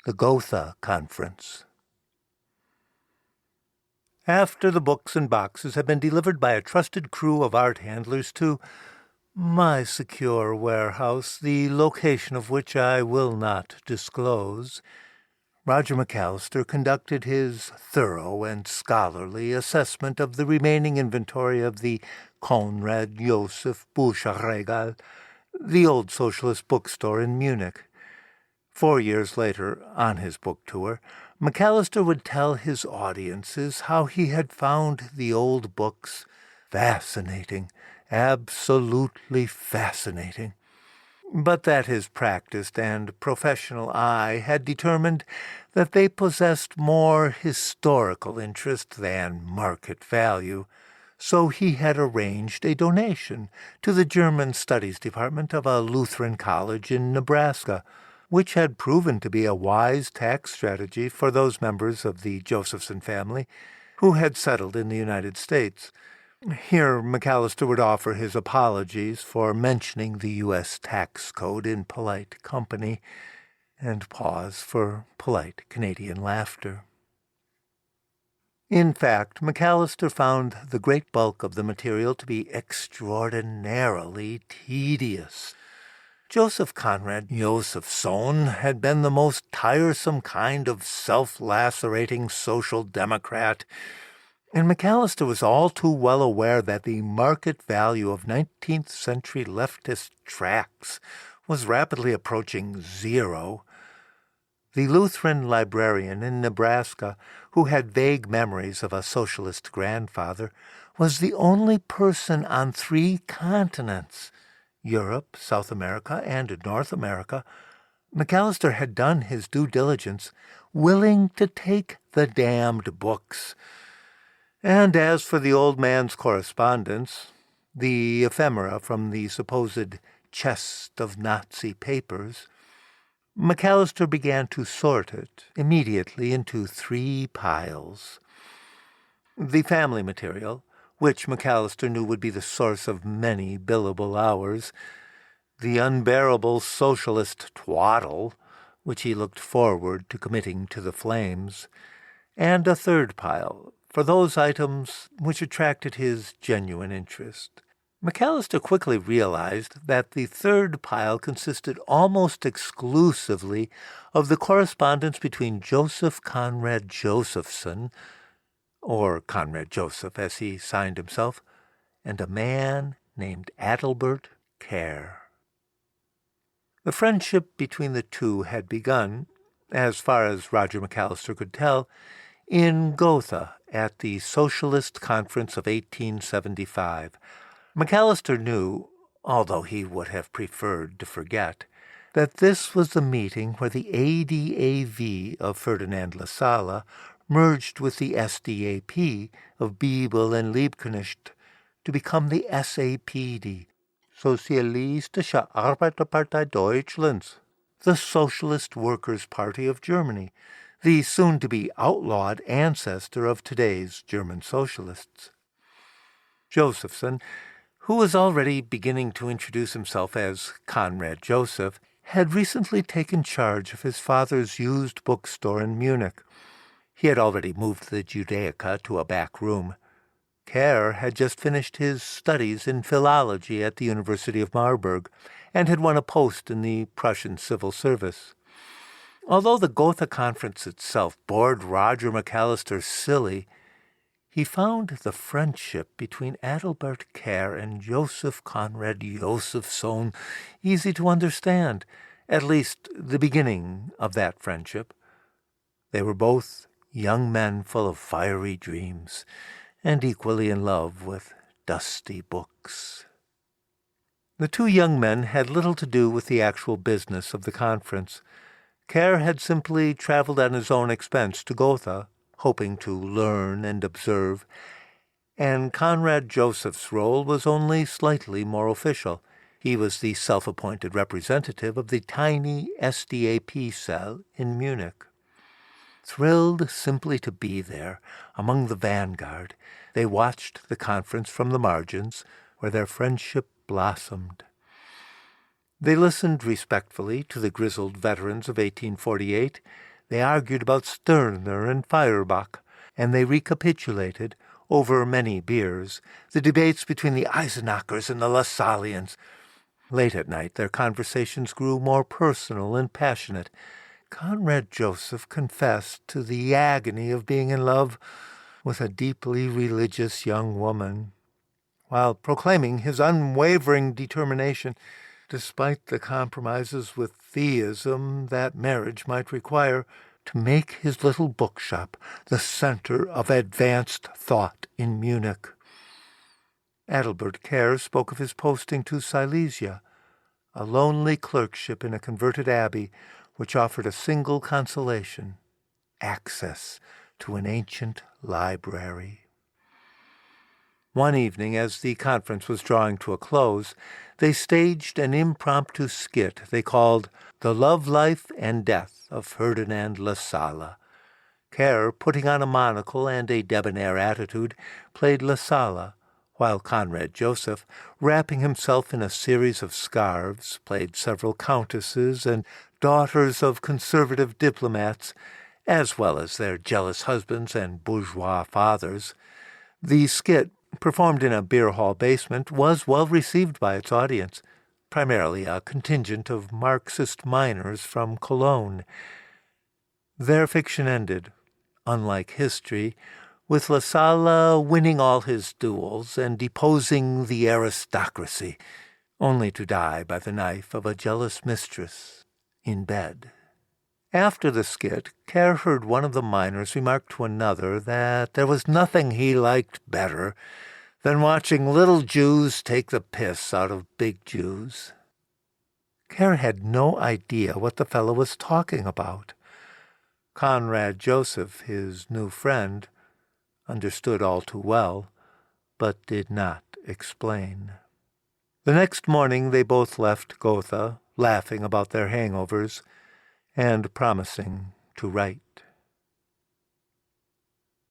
the Gotha Conference. After the books and boxes had been delivered by a trusted crew of art handlers to my secure warehouse, the location of which I will not disclose, Roger McAllister conducted his thorough and scholarly assessment of the remaining inventory of the Konrad Josef Bücherregal, the old socialist bookstore in Munich. 4 years later, on his book tour, McAllister would tell his audiences how he had found the old books fascinating, absolutely fascinating, but that his practiced and professional eye had determined that they possessed more historical interest than market value, so he had arranged a donation to the German Studies Department of a Lutheran college in Nebraska, which had proven to be a wise tax strategy for those members of the Josephson family who had settled in the United States. Here McAllister would offer his apologies for mentioning the U.S. tax code in polite company, and pause for polite Canadian laughter. In fact, McAllister found the great bulk of the material to be extraordinarily tedious. Joseph Conrad Josefson had been the most tiresome kind of self-lacerating social democrat, and McAllister was all too well aware that the market value of 19th century leftist tracts was rapidly approaching zero. The Lutheran librarian in Nebraska, who had vague memories of a socialist grandfather, was the only person on 3 continents, Europe, South America, and North America. McAllister had done his due diligence, willing to take the damned books. And as for the old man's correspondence, the ephemera from the supposed chest of Nazi papers, McAllister began to sort it immediately into 3 piles. The family material, which McAllister knew would be the source of many billable hours, the unbearable socialist twaddle, which he looked forward to committing to the flames, and a 3rd pile for those items which attracted his genuine interest. McAllister quickly realized that the 3rd pile consisted almost exclusively of the correspondence between Joseph Conrad Josephson, or Conrad Joseph as he signed himself, and a man named Adalbert Kerr. The friendship between the two had begun, as far as Roger McAllister could tell, in Gotha at the Socialist Conference of 1875. McAllister knew, although he would have preferred to forget, that this was the meeting where the ADAV of Ferdinand Lassalle merged with the SDAP of Bibel and Liebknecht to become the SAPD, Sozialistische Arbeiterpartei Deutschlands, the Socialist Workers' Party of Germany, the soon-to-be outlawed ancestor of today's German socialists. Josephson, who was already beginning to introduce himself as Conrad Joseph, had recently taken charge of his father's used bookstore in Munich. He had already moved the Judaica to a back room. Kerr had just finished his studies in philology at the University of Marburg and had won a post in the Prussian civil service. Although the Gotha Conference itself bored Roger McAllister silly, he found the friendship between Adalbert Kerr and Joseph Conrad Josefson easy to understand, at least the beginning of that friendship. They were both young men full of fiery dreams, and equally in love with dusty books. The 2 young men had little to do with the actual business of the conference. Kerr had simply traveled on his own expense to Gotha, hoping to learn and observe, and Conrad Joseph's role was only slightly more official. He was the self-appointed representative of the tiny SDAP cell in Munich. Thrilled simply to be there, among the vanguard, they watched the conference from the margins, where their friendship blossomed. They listened respectfully to the grizzled veterans of 1848. They argued about Stirner and Feuerbach, and they recapitulated, over many beers, the debates between the Eisenachers and the Lassallians. Late at night, their conversations grew more personal and passionate. Conrad Joseph confessed to the agony of being in love with a deeply religious young woman, while proclaiming his unwavering determination, despite the compromises with theism that marriage might require, to make his little bookshop the center of advanced thought in Munich. Adalbert Kerr spoke of his posting to Silesia, a lonely clerkship in a converted abbey which offered a single consolation: access to an ancient library. One evening, as the conference was drawing to a close, they staged an impromptu skit they called The Love, Life, and Death of Ferdinand Lassalle. Kerr, putting on a monocle and a debonair attitude, played Lassalle, while Conrad Joseph, wrapping himself in a series of scarves, played several countesses and daughters of conservative diplomats, as well as their jealous husbands and bourgeois fathers. The skit, performed in a beer hall basement, was well received by its audience, primarily a contingent of Marxist miners from Cologne. Their fiction ended, unlike history, with Lassalle winning all his duels and deposing the aristocracy, only to die by the knife of a jealous mistress in bed. After the skit, Kerr heard one of the miners remark to another that there was nothing he liked better than watching little Jews take the piss out of big Jews. Kerr had no idea what the fellow was talking about. Conrad Joseph, his new friend, understood all too well, but did not explain. The next morning they both left Gotha, laughing about their hangovers and promising to write.